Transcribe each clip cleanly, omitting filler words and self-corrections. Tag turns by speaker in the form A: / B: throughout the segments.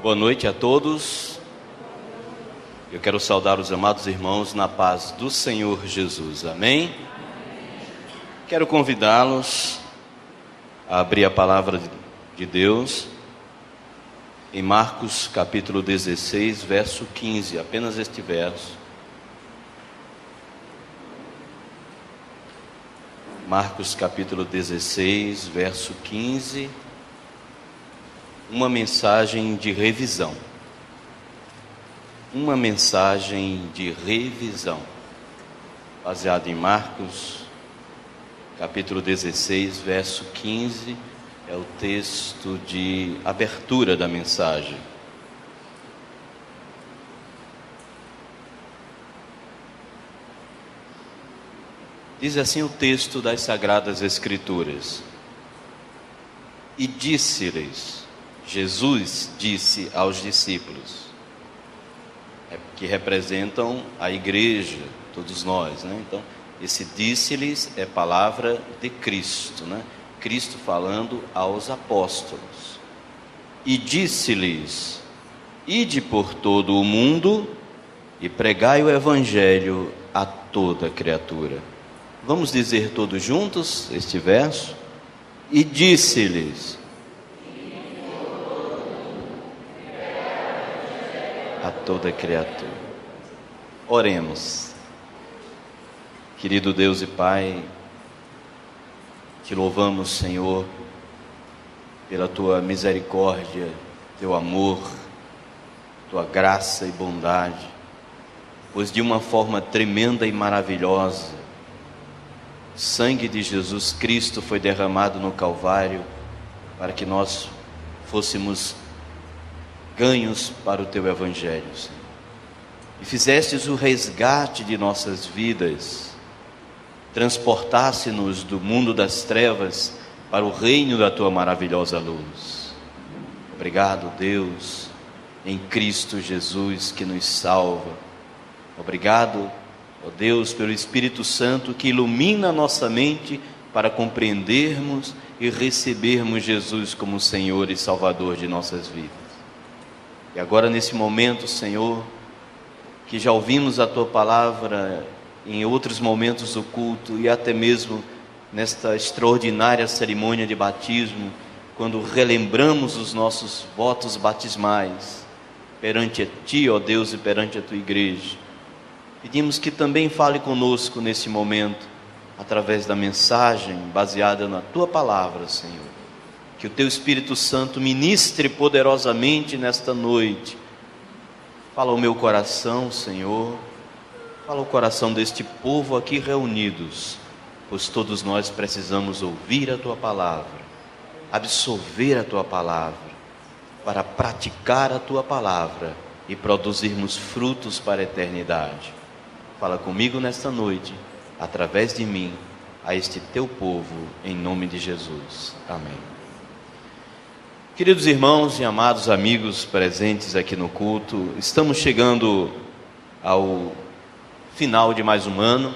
A: Boa noite a todos. Eu quero saudar os amados irmãos na paz do Senhor Jesus. Amém? Quero convidá-los a abrir a palavra de Deus em Marcos capítulo 16, verso 15, apenas este verso. Marcos capítulo 16, verso 15, uma mensagem de revisão. Uma mensagem de revisão, baseada em Marcos capítulo 16, verso 15, é o texto de abertura da mensagem. Diz assim o texto das Sagradas Escrituras: E disse-lhes, Jesus disse aos discípulos, que representam a igreja, todos nós, né? Então, esse disse-lhes é palavra de Cristo, né? Cristo falando aos apóstolos. E disse-lhes: Ide por todo o mundo e pregai o evangelho a toda criatura. Vamos dizer todos juntos este verso? E disse-lhes: a toda criatura. Oremos. Querido Deus e Pai, te louvamos, Senhor, pela tua misericórdia, teu amor, tua graça e bondade, pois de uma forma tremenda e maravilhosa, o sangue de Jesus Cristo foi derramado no Calvário para que nós fôssemos ganhos para o teu evangelho, Senhor. E fizestes o resgate de nossas vidas, transportasse-nos do mundo das trevas para o reino da tua maravilhosa luz. Obrigado, Deus, em Cristo Jesus que nos salva. Obrigado, ó Deus, pelo Espírito Santo que ilumina a nossa mente para compreendermos e recebermos Jesus como Senhor e Salvador de nossas vidas. E agora nesse momento, Senhor, que já ouvimos a tua palavra em outros momentos do culto e até mesmo nesta extraordinária cerimônia de batismo, quando relembramos os nossos votos batismais perante a ti, ó Deus, e perante a tua igreja, pedimos que também fale conosco nesse momento, através da mensagem baseada na tua palavra, Senhor. Que o teu Espírito Santo ministre poderosamente nesta noite. Fala ao meu coração, Senhor. Fala ao coração deste povo aqui reunidos, pois todos nós precisamos ouvir a tua palavra, absorver a tua palavra, para praticar a tua palavra e produzirmos frutos para a eternidade. Fala comigo nesta noite, através de mim, a este teu povo, em nome de Jesus. Amém. Queridos irmãos e amados amigos presentes aqui no culto, estamos chegando ao final de mais um ano.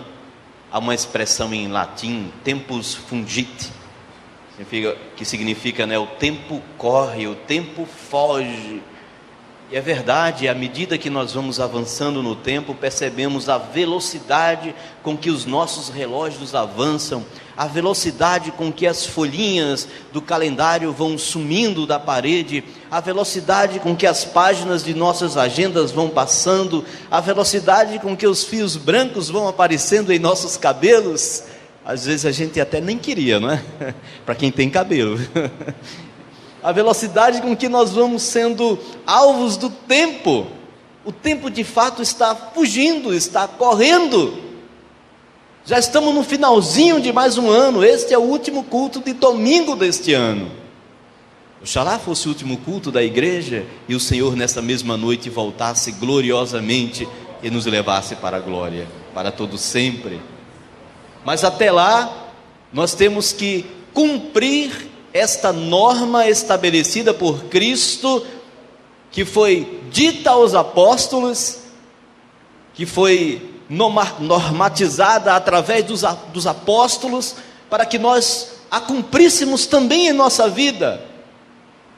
A: Há uma expressão em latim, tempus fugit, que significa, né, o tempo corre, o tempo foge. E é verdade, à medida que nós vamos avançando no tempo, percebemos a velocidade com que os nossos relógios avançam, a velocidade com que as folhinhas do calendário vão sumindo da parede, a velocidade com que as páginas de nossas agendas vão passando, a velocidade com que os fios brancos vão aparecendo em nossos cabelos. Às vezes a gente até nem queria, não é? Para quem tem cabelo. A velocidade com que nós vamos sendo alvos do tempo. O tempo de fato está fugindo, está correndo. Já estamos no finalzinho de mais um ano. Este é o último culto de domingo deste ano. Oxalá fosse o último culto da igreja e o Senhor nessa mesma noite voltasse gloriosamente e nos levasse para a glória, para todo sempre. Mas até lá, nós temos que cumprir esta norma estabelecida por Cristo, que foi dita aos apóstolos, que foi normatizada através dos apóstolos, para que nós a cumpríssemos também em nossa vida.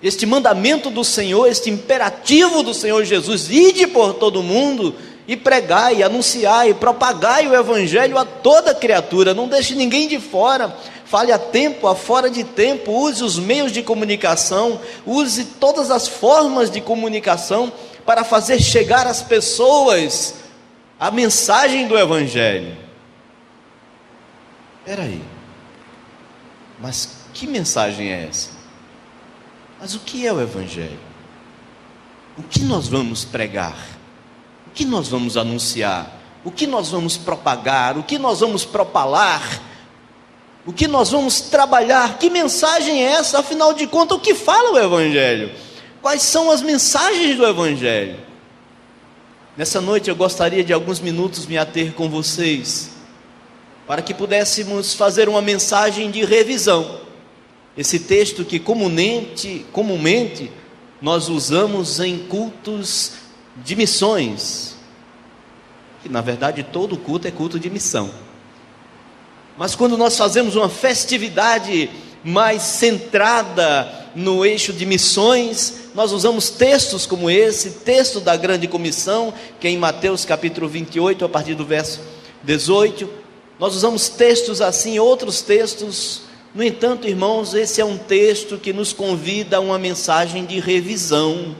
A: este mandamento do Senhor, este imperativo do Senhor Jesus: ide por todo mundo e pregai, anunciai, propagai o Evangelho a toda criatura, não deixe ninguém de fora. Fale a tempo, a fora de tempo, use os meios de comunicação, use todas as formas de comunicação para fazer chegar às pessoas a mensagem do Evangelho. Espera aí, mas que mensagem é essa? Mas o que é o Evangelho? O que nós vamos pregar? O que nós vamos anunciar? O que nós vamos propagar? O que nós vamos propalar? O que nós vamos trabalhar? Que mensagem é essa? Afinal de contas, o que fala o Evangelho? Quais são as mensagens do Evangelho? Nessa noite eu gostaria de alguns minutos me ater com vocês, para que pudéssemos fazer uma mensagem de revisão. Esse texto que comumente nós usamos em cultos de missões, que na verdade todo culto é culto de missão. Mas quando nós fazemos uma festividade mais centrada no eixo de missões, nós usamos textos como esse, texto da grande comissão, que é em Mateus capítulo 28, a partir do verso 18, nós usamos textos assim, outros textos. No entanto, irmãos, esse é um texto que nos convida a uma mensagem de revisão.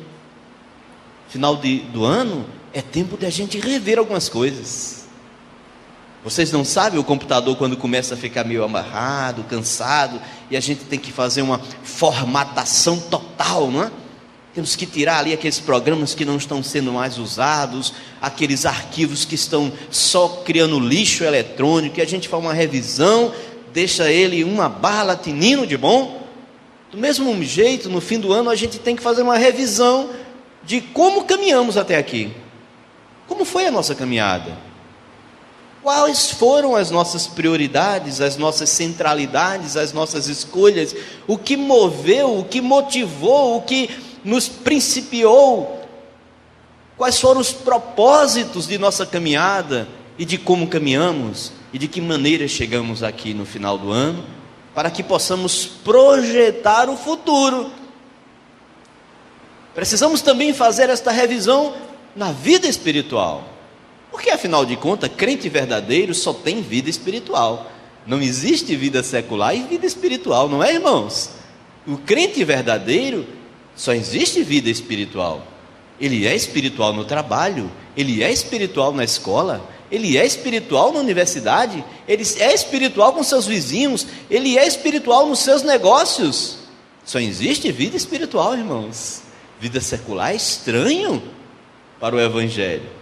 A: Final do ano é tempo de a gente rever algumas coisas. Vocês não sabem, o computador quando começa a ficar meio amarrado, cansado, e a gente tem que fazer uma formatação total, não é? Temos que tirar ali aqueles programas que não estão sendo mais usados, aqueles arquivos que estão só criando lixo eletrônico, e a gente faz uma revisão, deixa ele uma barra latinino de bom. Do mesmo jeito, no fim do ano a gente tem que fazer uma revisão de como caminhamos até aqui. Como foi a nossa caminhada? Quais foram as nossas prioridades, as nossas centralidades, as nossas escolhas? O que moveu, o que motivou, o que nos principiou? Quais foram os propósitos de nossa caminhada e de como caminhamos e de que maneira chegamos aqui no final do ano, para que possamos projetar o futuro. Precisamos também fazer esta revisão na vida espiritual. Porque afinal de contas, crente verdadeiro só tem vida espiritual. Não existe vida secular e vida espiritual, não é, irmãos? O crente verdadeiro só existe vida espiritual. Ele é espiritual no trabalho, ele é espiritual na escola, ele é espiritual na universidade, ele é espiritual com seus vizinhos, ele é espiritual nos seus negócios. Só existe vida espiritual, irmãos. Vida secular é estranho para o Evangelho.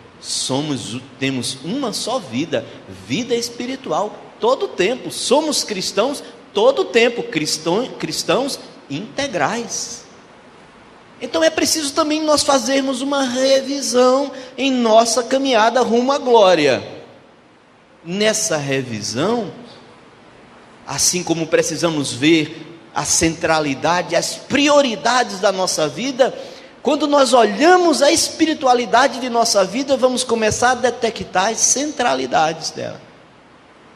A: Temos uma só vida, vida espiritual, todo o tempo. Somos cristãos todo o tempo, cristãos integrais. Então é preciso também nós fazermos uma revisão em nossa caminhada rumo à glória. Nessa revisão, assim como precisamos ver a centralidade, as prioridades da nossa vida, quando nós olhamos a espiritualidade de nossa vida, vamos começar a detectar as centralidades dela.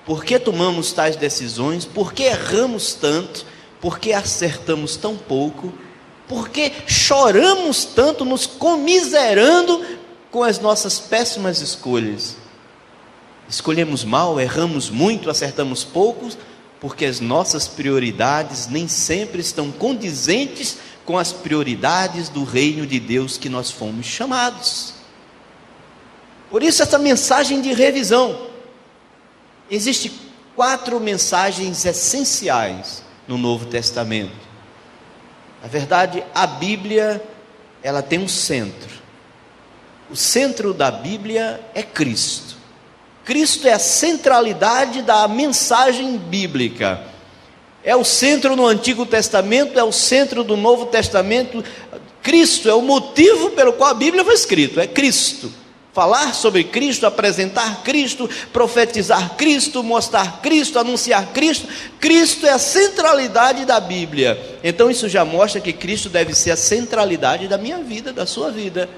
A: Por que tomamos tais decisões? Por que erramos tanto? Por que acertamos tão pouco? Por que choramos tanto, nos comiserando com as nossas péssimas escolhas? Escolhemos mal, erramos muito, acertamos poucos, porque as nossas prioridades nem sempre estão condizentes com as prioridades do reino de Deus que nós fomos chamados. Por isso essa mensagem de revisão. Existem 4 mensagens essenciais no Novo Testamento. Na verdade, a Bíblia, ela tem um centro. O centro da Bíblia é Cristo. Cristo é a centralidade da mensagem bíblica. É o centro no Antigo Testamento, é o centro do Novo Testamento. Cristo é o motivo pelo qual a Bíblia foi escrita, é Cristo. Falar sobre Cristo, apresentar Cristo, profetizar Cristo, mostrar Cristo, anunciar Cristo. Cristo é a centralidade da Bíblia. Então isso já mostra que Cristo deve ser a centralidade da minha vida, da sua vida.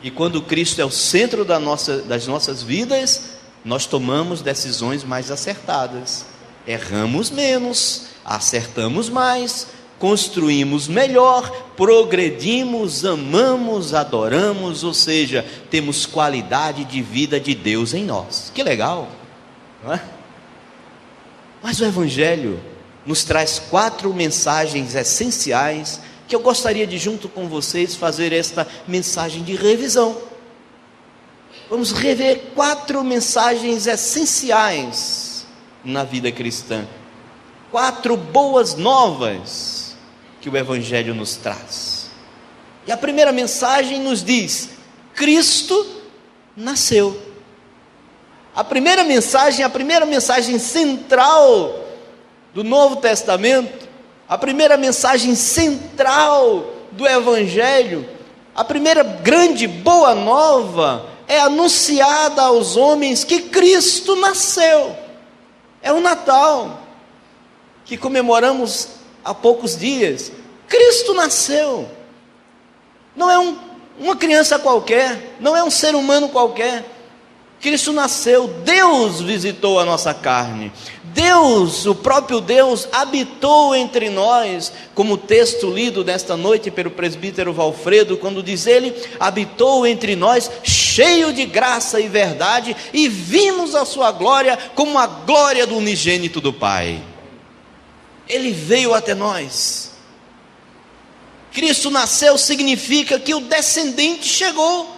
A: E quando Cristo é o centro das nossas vidas, nós tomamos decisões mais acertadas. Erramos menos, acertamos mais, construímos melhor, progredimos, amamos, adoramos, ou seja, temos qualidade de vida de Deus em nós. Que legal, não é? Mas o Evangelho nos traz 4 mensagens essenciais que eu gostaria de, junto com vocês, fazer esta mensagem de revisão. Vamos rever 4 mensagens essenciais na vida cristã, 4 boas novas que o Evangelho nos traz. E a primeira mensagem nos diz: Cristo nasceu. A primeira mensagem central do Novo Testamento, a primeira mensagem central do Evangelho, a primeira grande boa nova é anunciada aos homens que Cristo nasceu. É o Natal, que comemoramos há poucos dias. Cristo nasceu. Não é uma criança qualquer, não é um ser humano qualquer. Cristo nasceu. Deus visitou a nossa carne. Deus, o próprio Deus, habitou entre nós, como o texto lido nesta noite pelo presbítero Valfredo, quando diz ele: habitou entre nós, cheio de graça e verdade, e vimos a sua glória como a glória do unigênito do Pai. Ele veio até nós. Cristo nasceu significa que o descendente chegou.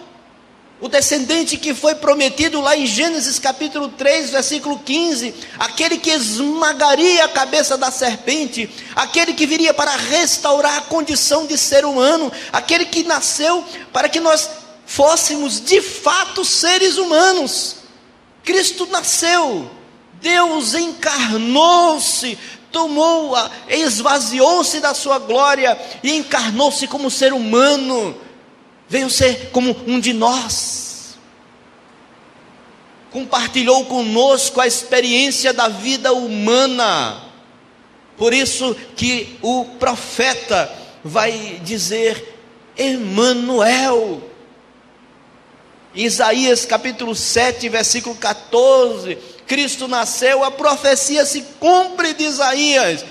A: O descendente que foi prometido lá em Gênesis capítulo 3, versículo 15, aquele que esmagaria a cabeça da serpente, aquele que viria para restaurar a condição de ser humano, aquele que nasceu para que nós fôssemos de fato seres humanos. Cristo nasceu, Deus encarnou-se, esvaziou-se da sua glória e encarnou-se como ser humano. Veio ser como um de nós, compartilhou conosco a experiência da vida humana. Por isso que o profeta vai dizer Emanuel. Isaías capítulo 7, versículo 14, Cristo nasceu, a profecia se cumpre de Isaías: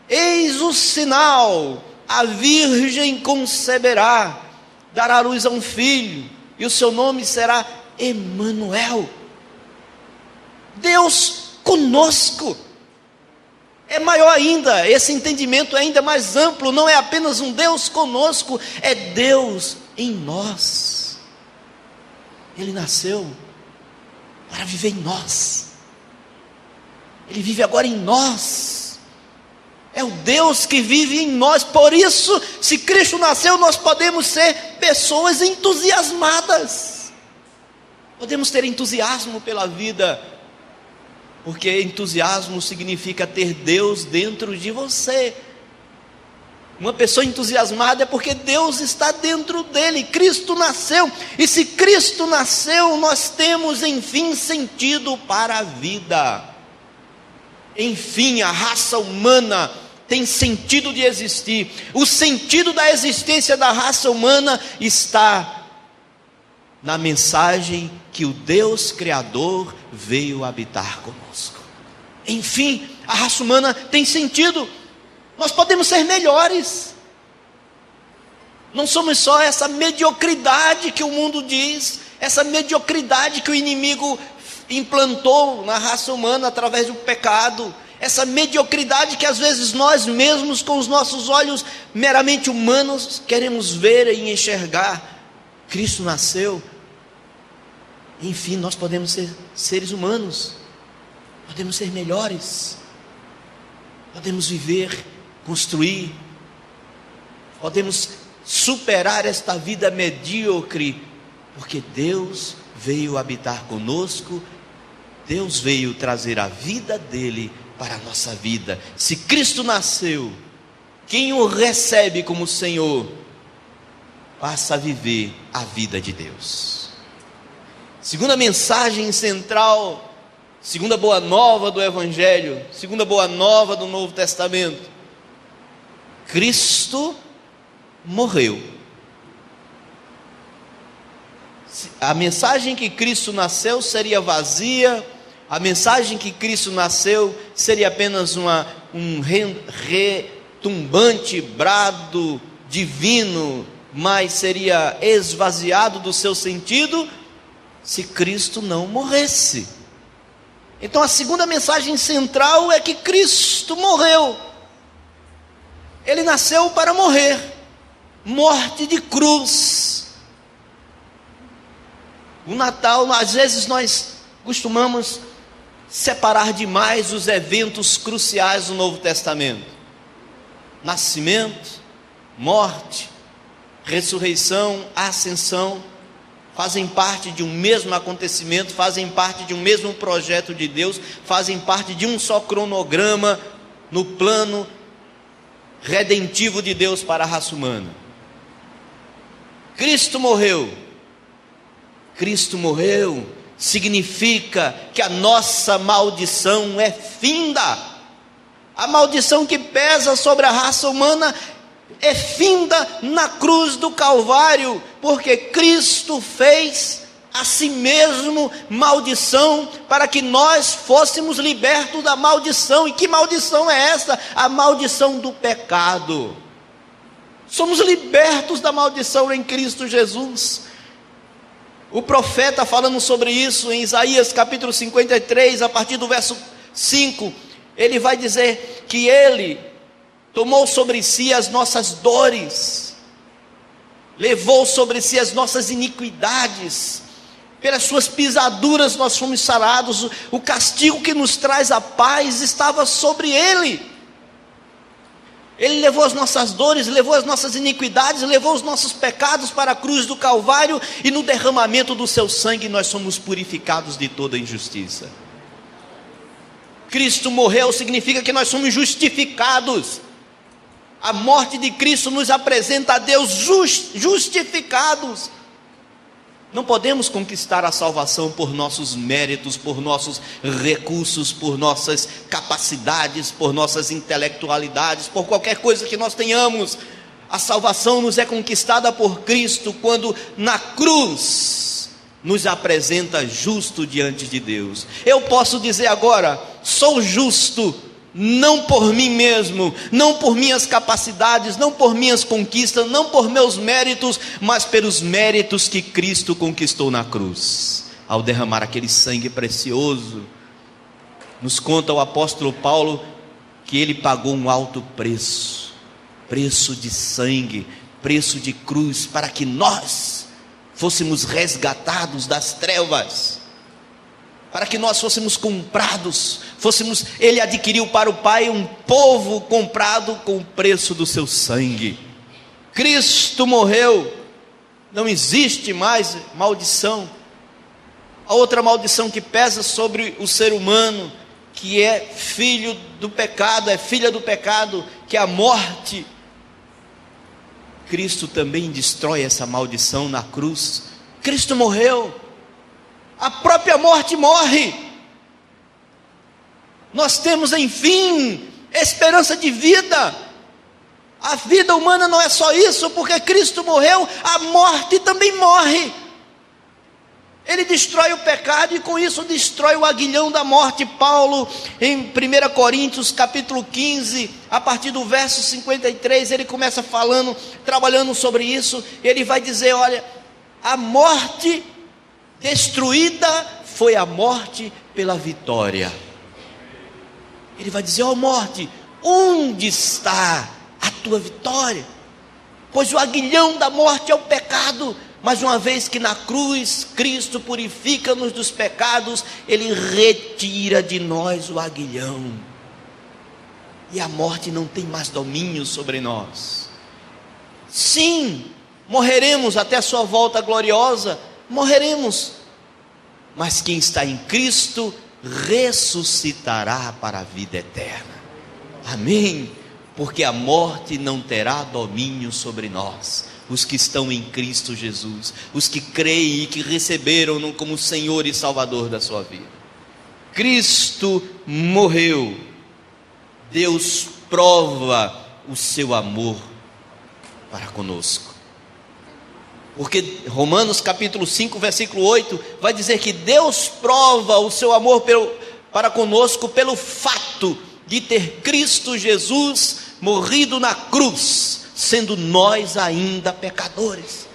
A: eis o sinal, a virgem conceberá, dará à luz a um filho, e o seu nome será Emanuel. Deus conosco. É maior ainda, esse entendimento é ainda mais amplo. Não é apenas um Deus conosco, é Deus em nós. Ele nasceu para viver em nós. Ele vive agora em nós. É o Deus que vive em nós. Por isso, se Cristo nasceu, nós podemos ser pessoas entusiasmadas. Podemos ter entusiasmo pela vida, porque entusiasmo significa ter Deus dentro de você. Uma pessoa entusiasmada é porque Deus está dentro dele. Cristo nasceu, e se Cristo nasceu, nós temos enfim sentido para a vida. Enfim, a raça humana tem sentido de existir. O sentido da existência da raça humana está na mensagem que o Deus Criador veio habitar conosco. Enfim, a raça humana tem sentido. Nós podemos ser melhores. Não somos só essa mediocridade que o mundo diz, essa mediocridade que o inimigo implantou na raça humana através do pecado, essa mediocridade que às vezes nós mesmos, com os nossos olhos meramente humanos, queremos ver e enxergar. Cristo nasceu. Enfim, nós podemos ser seres humanos, podemos ser melhores, podemos viver, construir, podemos superar esta vida medíocre, porque Deus veio habitar conosco. Deus veio trazer a vida dele para a nossa vida. Se Cristo nasceu, quem o recebe como Senhor passa a viver a vida de Deus. Segunda mensagem central, segunda boa nova do Evangelho, segunda boa nova do Novo Testamento: Cristo morreu. A mensagem que Cristo nasceu seria vazia. A mensagem que Cristo nasceu seria apenas tumbante brado divino, mas seria esvaziado do seu sentido se Cristo não morresse. Então a segunda mensagem central é que Cristo morreu. Ele nasceu para morrer, morte de cruz. O Natal, às vezes nós costumamos separar demais os eventos cruciais do Novo Testamento. Nascimento, morte, ressurreição, ascensão, fazem parte de um mesmo acontecimento, fazem parte de um mesmo projeto de Deus, fazem parte de um só cronograma no plano redentivo de Deus para a raça humana. Cristo morreu. Cristo morreu significa que a nossa maldição é finda. A maldição que pesa sobre a raça humana é finda na cruz do Calvário, porque Cristo fez a si mesmo maldição para que nós fôssemos libertos da maldição. E que maldição é essa? A maldição do pecado. Somos libertos da maldição em Cristo Jesus. O profeta, falando sobre isso em Isaías capítulo 53, a partir do verso 5, ele vai dizer que ele tomou sobre si as nossas dores, levou sobre si as nossas iniquidades, pelas suas pisaduras nós fomos sarados. O castigo que nos traz a paz estava sobre ele. Ele levou as nossas dores, levou as nossas iniquidades, levou os nossos pecados para a cruz do Calvário, e no derramamento do seu sangue nós somos purificados de toda injustiça. Cristo morreu significa que nós somos justificados. A morte de Cristo nos apresenta a Deus justificados. Não podemos conquistar a salvação por nossos méritos, por nossos recursos, por nossas capacidades, por nossas intelectualidades, por qualquer coisa que nós tenhamos. A salvação nos é conquistada por Cristo quando na cruz nos apresenta justo diante de Deus. Eu posso dizer agora: sou justo, não por mim mesmo, não por minhas capacidades, não por minhas conquistas, não por meus méritos, mas pelos méritos que Cristo conquistou na cruz, ao derramar aquele sangue precioso. Nos conta o apóstolo Paulo que ele pagou um alto preço, preço de sangue, preço de cruz, para que nós fôssemos resgatados das trevas, para que nós fôssemos comprados, ele adquiriu para o Pai um povo comprado com o preço do seu sangue. Cristo morreu, não existe mais maldição. A outra maldição que pesa sobre o ser humano, que é filho do pecado, é filha do pecado, que é a morte. Cristo também destrói essa maldição na cruz. Cristo morreu, a própria morte morre. Nós temos, enfim, esperança de vida. A vida humana não é só isso, porque Cristo morreu, a morte também morre. Ele destrói o pecado e com isso destrói o aguilhão da morte. Paulo, em 1 Coríntios capítulo 15, a partir do verso 53, ele começa trabalhando sobre isso. Ele vai dizer: olha, a morte destruída foi a morte pela vitória. Ele vai dizer: ó morte, onde está a tua vitória? Pois o aguilhão da morte é o pecado, mas uma vez que na cruz Cristo purifica-nos dos pecados, Ele retira de nós o aguilhão, e a morte não tem mais domínio sobre nós. Sim, morreremos até a sua volta gloriosa, morreremos, mas quem está em Cristo ressuscitará para a vida eterna. Amém? Porque a morte não terá domínio sobre nós, os que estão em Cristo Jesus, os que creem e que receberam-no como Senhor e Salvador da sua vida. Cristo morreu. Deus prova o seu amor para conosco, porque Romanos capítulo 5 versículo 8 vai dizer que Deus prova o seu amor para conosco pelo fato de ter Cristo Jesus morrido na cruz, sendo nós ainda pecadores.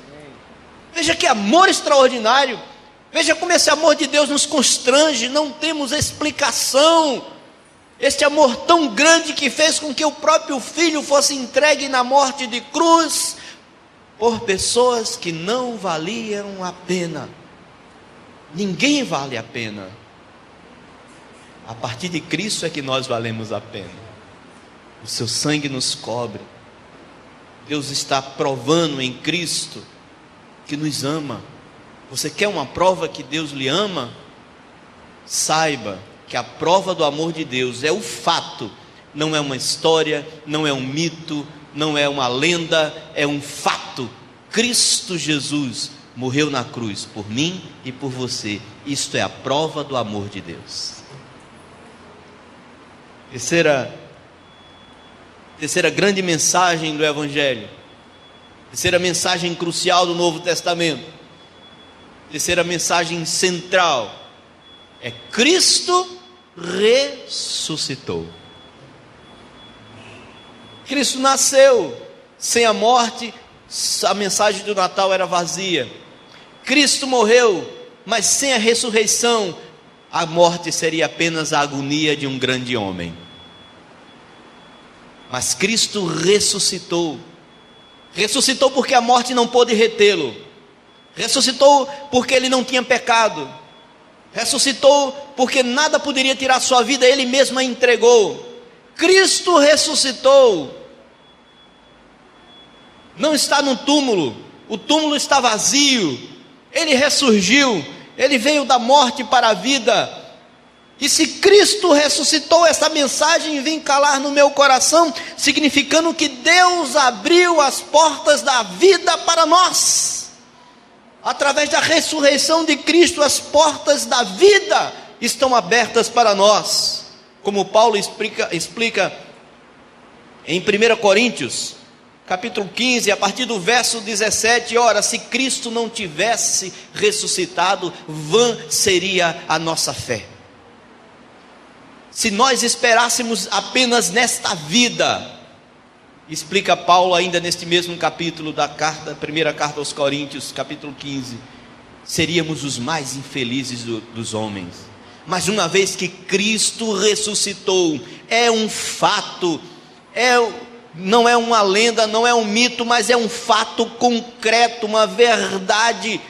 A: Veja que amor extraordinário. Veja como esse amor de Deus nos constrange, não temos explicação. Este amor tão grande que fez com que o próprio Filho fosse entregue na morte de cruz, por pessoas que não valiam a pena. Ninguém vale a pena. A partir de Cristo é que nós valemos a pena. O seu sangue nos cobre. Deus está provando em Cristo que nos ama. Você quer uma prova que Deus lhe ama? Saiba que a prova do amor de Deus é o fato, não é uma história, não é um mito, não é uma lenda, é um fato. Cristo Jesus morreu na cruz por mim e por você. Isto é a prova do amor de Deus. Terceira grande mensagem do Evangelho, terceira mensagem crucial do Novo Testamento, terceira mensagem central, é Cristo ressuscitou. Cristo nasceu, sem a morte, a mensagem do Natal era vazia. Cristo morreu, mas sem a ressurreição, a morte seria apenas a agonia de um grande homem. Mas Cristo ressuscitou. Ressuscitou porque a morte não pôde retê-lo. Ressuscitou porque ele não tinha pecado. Ressuscitou porque nada poderia tirar sua vida, ele mesmo a entregou. Cristo ressuscitou. Não está no túmulo, o túmulo está vazio. Ele ressurgiu, ele veio da morte para a vida. E se Cristo ressuscitou, essa mensagem vem calar no meu coração, significando que Deus abriu as portas da vida para nós. Através da ressurreição de Cristo, as portas da vida estão abertas para nós. Como Paulo explica em 1 Coríntios, capítulo 15, a partir do verso 17, ora, se Cristo não tivesse ressuscitado, vã seria a nossa fé. Se nós esperássemos apenas nesta vida, explica Paulo ainda neste mesmo capítulo da primeira carta aos Coríntios, capítulo 15, seríamos os mais infelizes dos homens. Mas uma vez que Cristo ressuscitou, é um fato, não é uma lenda, não é um mito, mas é um fato concreto, uma verdade.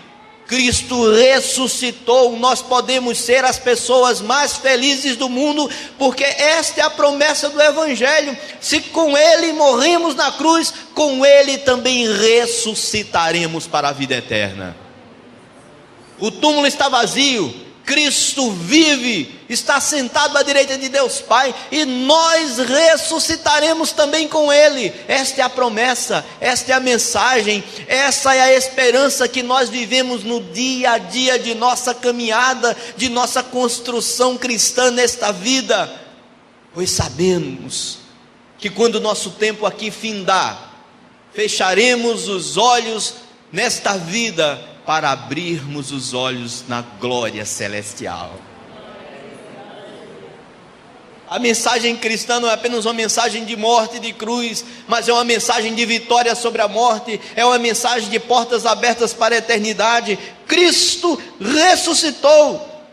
A: Cristo ressuscitou, nós podemos ser as pessoas mais felizes do mundo, porque esta é a promessa do Evangelho. Se com Ele morremos na cruz, com Ele também ressuscitaremos para a vida eterna. O túmulo está vazio, Cristo vive, está sentado à direita de Deus Pai, e nós ressuscitaremos também com Ele. Esta é a promessa, esta é a mensagem, essa é a esperança que nós vivemos no dia a dia de nossa caminhada, de nossa construção cristã nesta vida. Pois sabemos que quando o nosso tempo aqui findar, fecharemos os olhos nesta vida, para abrirmos os olhos na glória celestial. A mensagem cristã não é apenas uma mensagem de morte e de cruz, mas é uma mensagem de vitória sobre a morte, é uma mensagem de portas abertas para a eternidade. Cristo ressuscitou,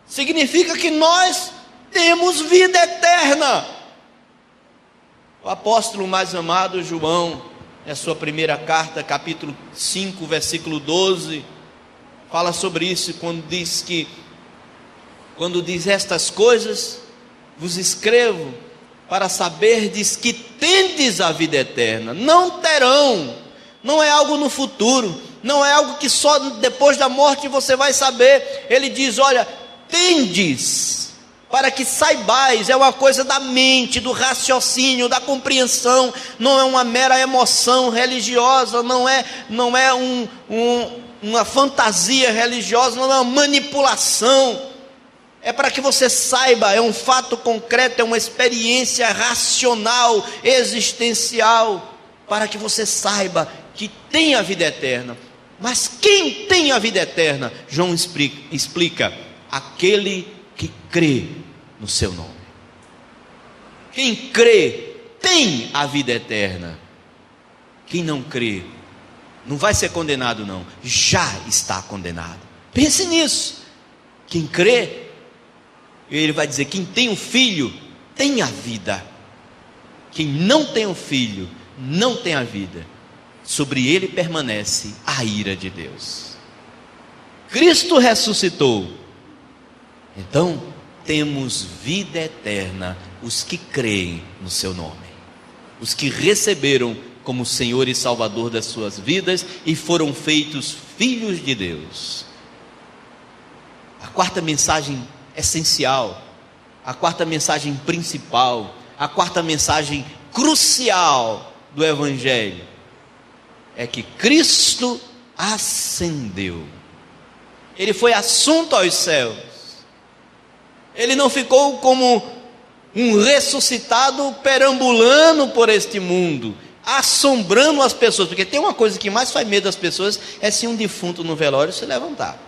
A: significa que nós temos vida eterna. O apóstolo mais amado, João, é a sua primeira carta, capítulo 5, versículo 12, fala sobre isso, quando diz estas coisas, vos escrevo para saberdes que tendes a vida eterna. Não terão, não é algo no futuro, não é algo que só depois da morte você vai saber. Ele diz, olha, tendes, para que saibais, é uma coisa da mente, do raciocínio, da compreensão, não é uma mera emoção religiosa, não é uma fantasia religiosa, não é uma manipulação, é para que você saiba, é um fato concreto, é uma experiência racional, existencial, para que você saiba que tem a vida eterna. Mas quem tem a vida eterna? João explica, aquele que crê no seu nome. Quem crê tem a vida eterna. Quem não crê não vai ser condenado, não, já está condenado. Pense nisso. Quem crê, ele vai dizer: quem tem um filho tem a vida. Quem não tem um filho não tem a vida. Sobre ele permanece a ira de Deus. Cristo ressuscitou. Então temos vida eterna os que creem no seu nome, os que receberam como Senhor e Salvador das suas vidas e foram feitos filhos de Deus. A quarta mensagem essencial, a quarta mensagem principal, a quarta mensagem crucial do Evangelho é que Cristo ascendeu. Ele foi assunto aos céus. Ele não ficou como um ressuscitado perambulando por este mundo, assombrando as pessoas, porque tem uma coisa que mais faz medo das pessoas, é se um defunto no velório se levantar.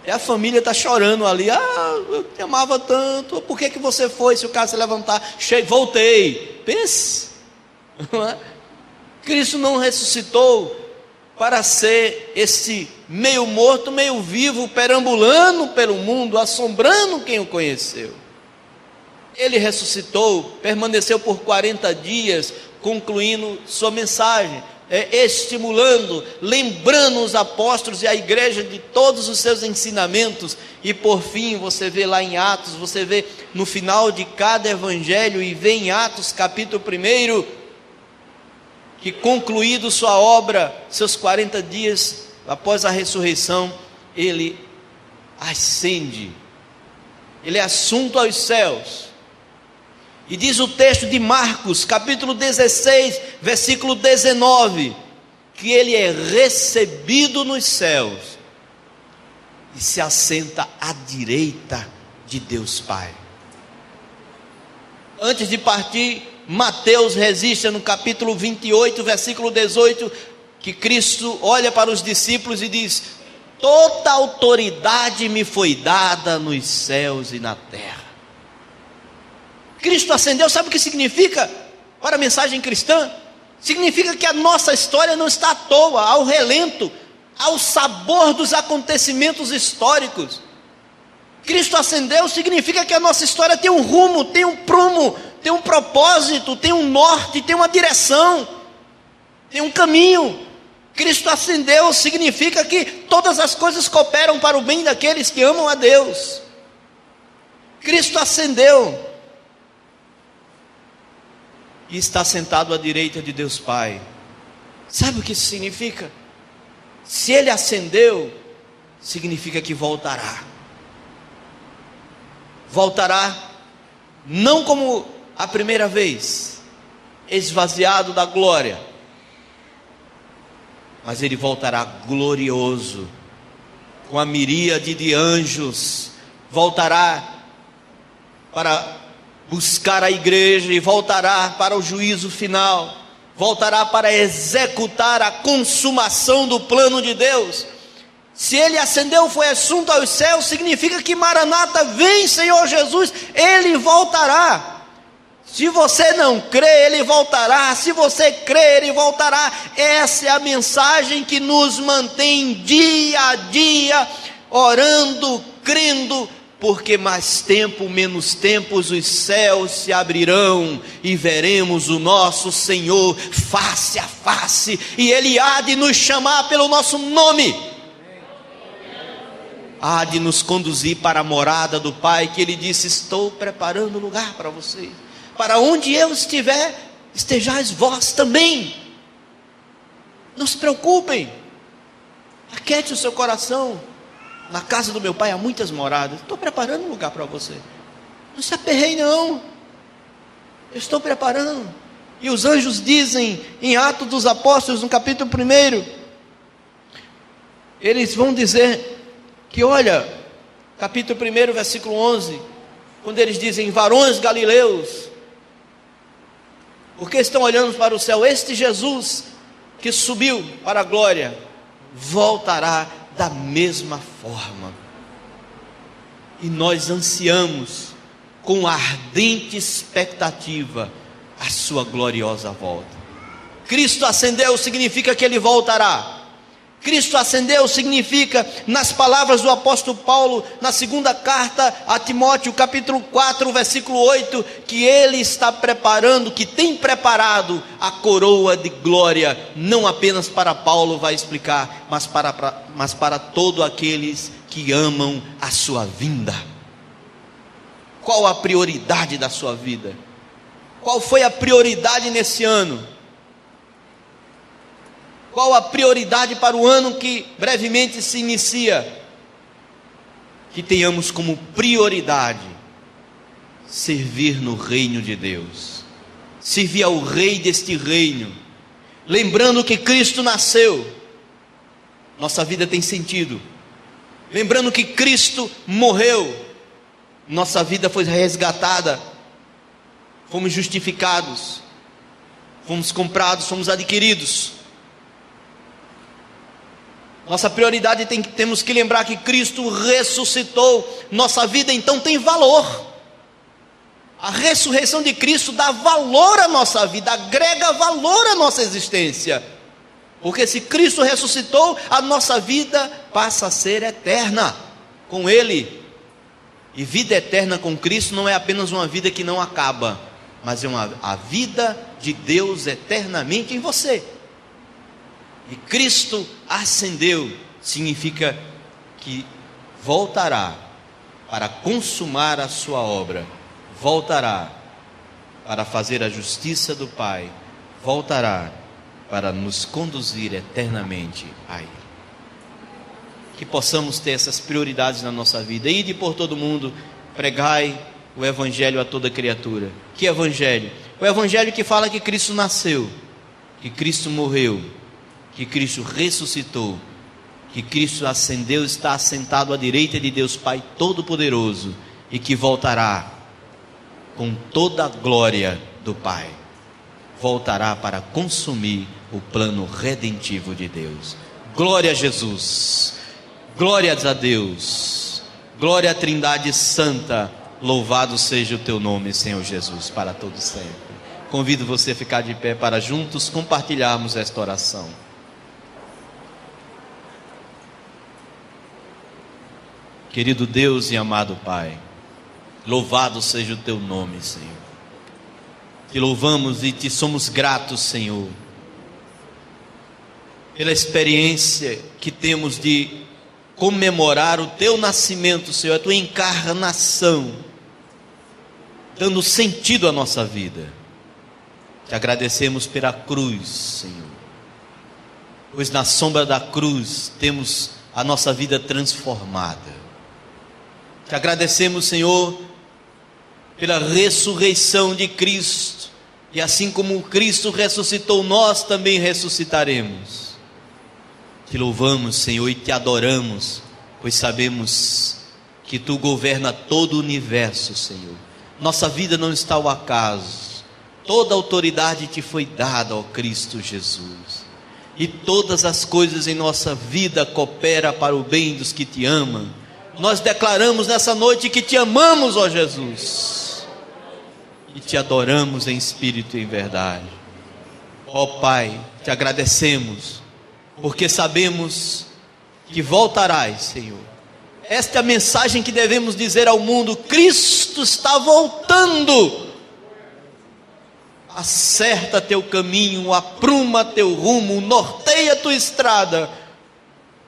A: E a família está chorando ali: eu te amava tanto, por que você foi? Se o cara se levantar, voltei. Pense, Cristo não ressuscitou para ser esse meio morto, meio vivo, perambulando pelo mundo, assombrando quem o conheceu. Ele ressuscitou, permaneceu por 40 dias, concluindo sua mensagem, estimulando, lembrando os apóstolos e a igreja de todos os seus ensinamentos. E por fim, você vê lá em Atos, você vê no final de cada evangelho, e vê em Atos capítulo 1, que concluído sua obra, seus 40 dias após a ressurreição, ele ascende, ele é assunto aos céus. E diz o texto de Marcos, capítulo 16, versículo 19, que ele é recebido nos céus e se assenta à direita de Deus Pai. Antes de partir, Mateus registra no capítulo 28, versículo 18, que Cristo olha para os discípulos e diz: toda autoridade me foi dada nos céus e na terra. Cristo ascendeu, sabe o que significa para a mensagem cristã? Significa que a nossa história não está à toa, ao relento, ao sabor dos acontecimentos históricos. Cristo ascendeu significa que a nossa história tem um rumo, tem um prumo, tem um propósito, tem um norte, tem uma direção, tem um caminho. Cristo ascendeu significa que todas as coisas cooperam para o bem daqueles que amam a Deus. Cristo ascendeu e está sentado à direita de Deus Pai. Sabe o que isso significa? Se Ele ascendeu, significa que voltará. Voltará não como a primeira vez, esvaziado da glória, mas Ele voltará glorioso, com a miríade de anjos. Voltará para buscar a igreja e voltará para o juízo final, voltará para executar a consumação do plano de Deus. Se Ele ascendeu, foi assunto aos céus, significa que Maranata, vem Senhor Jesus, Ele voltará. Se você não crê, Ele voltará. Se você crê, Ele voltará. Essa é a mensagem que nos mantém dia a dia, orando, crendo, porque mais tempo, menos tempos, os céus se abrirão e veremos o nosso Senhor face a face, e Ele há de nos chamar pelo nosso nome, há de nos conduzir para a morada do Pai, que Ele disse: estou preparando lugar para vocês, para onde eu estiver, estejais vós também. Não se preocupem, aquete o seu coração. Na casa do meu Pai há muitas moradas, estou preparando um lugar para você. Não se aperreie não, eu estou preparando. E os anjos dizem em Atos dos Apóstolos, no capítulo 1, eles vão dizer que, olha, capítulo 1, versículo 11, quando eles dizem: varões galileus, porque estão olhando para o céu, este Jesus que subiu para a glória, voltará da mesma forma. E nós ansiamos com ardente expectativa a sua gloriosa volta. Cristo ascendeu significa que Ele voltará. Cristo ascendeu significa, nas palavras do apóstolo Paulo, na segunda carta a Timóteo, capítulo 4, versículo 8, que Ele está preparando, que tem preparado a coroa de glória, não apenas para Paulo, vai explicar, mas para todos aqueles que amam a sua vinda. Qual a prioridade da sua vida? Qual foi a prioridade nesse ano? Qual a prioridade para o ano que brevemente se inicia? Que tenhamos como prioridade servir no reino de Deus, servir ao Rei deste reino, lembrando que Cristo nasceu, nossa vida tem sentido, lembrando que Cristo morreu, nossa vida foi resgatada, fomos justificados, fomos comprados, fomos adquiridos. Nossa prioridade temos que lembrar que Cristo ressuscitou, nossa vida então tem valor. A ressurreição de Cristo dá valor à nossa vida, agrega valor à nossa existência, porque se Cristo ressuscitou, a nossa vida passa a ser eterna com Ele. E vida eterna com Cristo não é apenas uma vida que não acaba, mas é a vida de Deus eternamente em você. E Cristo ascendeu, significa que voltará para consumar a sua obra, voltará para fazer a justiça do Pai, voltará para nos conduzir eternamente a Ele. Que possamos ter essas prioridades na nossa vida. Ide por todo mundo, pregai o Evangelho a toda criatura. Que Evangelho? O Evangelho que fala que Cristo nasceu, que Cristo morreu, que Cristo ressuscitou, que Cristo ascendeu, está assentado à direita de Deus Pai Todo-Poderoso, e que voltará com toda a glória do Pai, voltará para consumir o plano redentivo de Deus. Glória a Jesus, glórias a Deus, glória à Trindade Santa, louvado seja o teu nome, Senhor Jesus, para todo sempre. Convido você a ficar de pé para juntos compartilharmos esta oração. Querido Deus e amado Pai, louvado seja o teu nome, Senhor. Te louvamos e te somos gratos, Senhor, pela experiência que temos de comemorar o teu nascimento, Senhor, a tua encarnação, dando sentido à nossa vida. Te agradecemos pela cruz, Senhor, pois na sombra da cruz temos a nossa vida transformada. Te agradecemos, Senhor, pela ressurreição de Cristo, e assim como Cristo ressuscitou, nós também ressuscitaremos. Te louvamos, Senhor, e te adoramos, pois sabemos que tu governa todo o universo, Senhor. Nossa vida não está ao acaso, toda a autoridade te foi dada, ó Cristo Jesus, e todas as coisas em nossa vida cooperam para o bem dos que te amam. Nós declaramos nessa noite que te amamos, ó Jesus, e te adoramos em espírito e em verdade. Ó Pai, te agradecemos, porque sabemos que voltarás, Senhor. Esta é a mensagem que devemos dizer ao mundo: Cristo está voltando. Acerta teu caminho, apruma teu rumo, norteia tua estrada,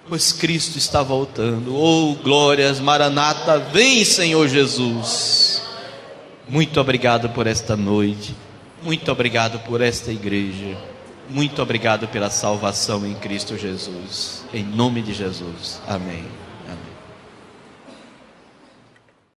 A: pois Cristo está voltando. Oh, glórias, Maranata, vem, Senhor Jesus. Muito obrigado por esta noite, muito obrigado por esta igreja, muito obrigado pela salvação em Cristo Jesus, em nome de Jesus, amém.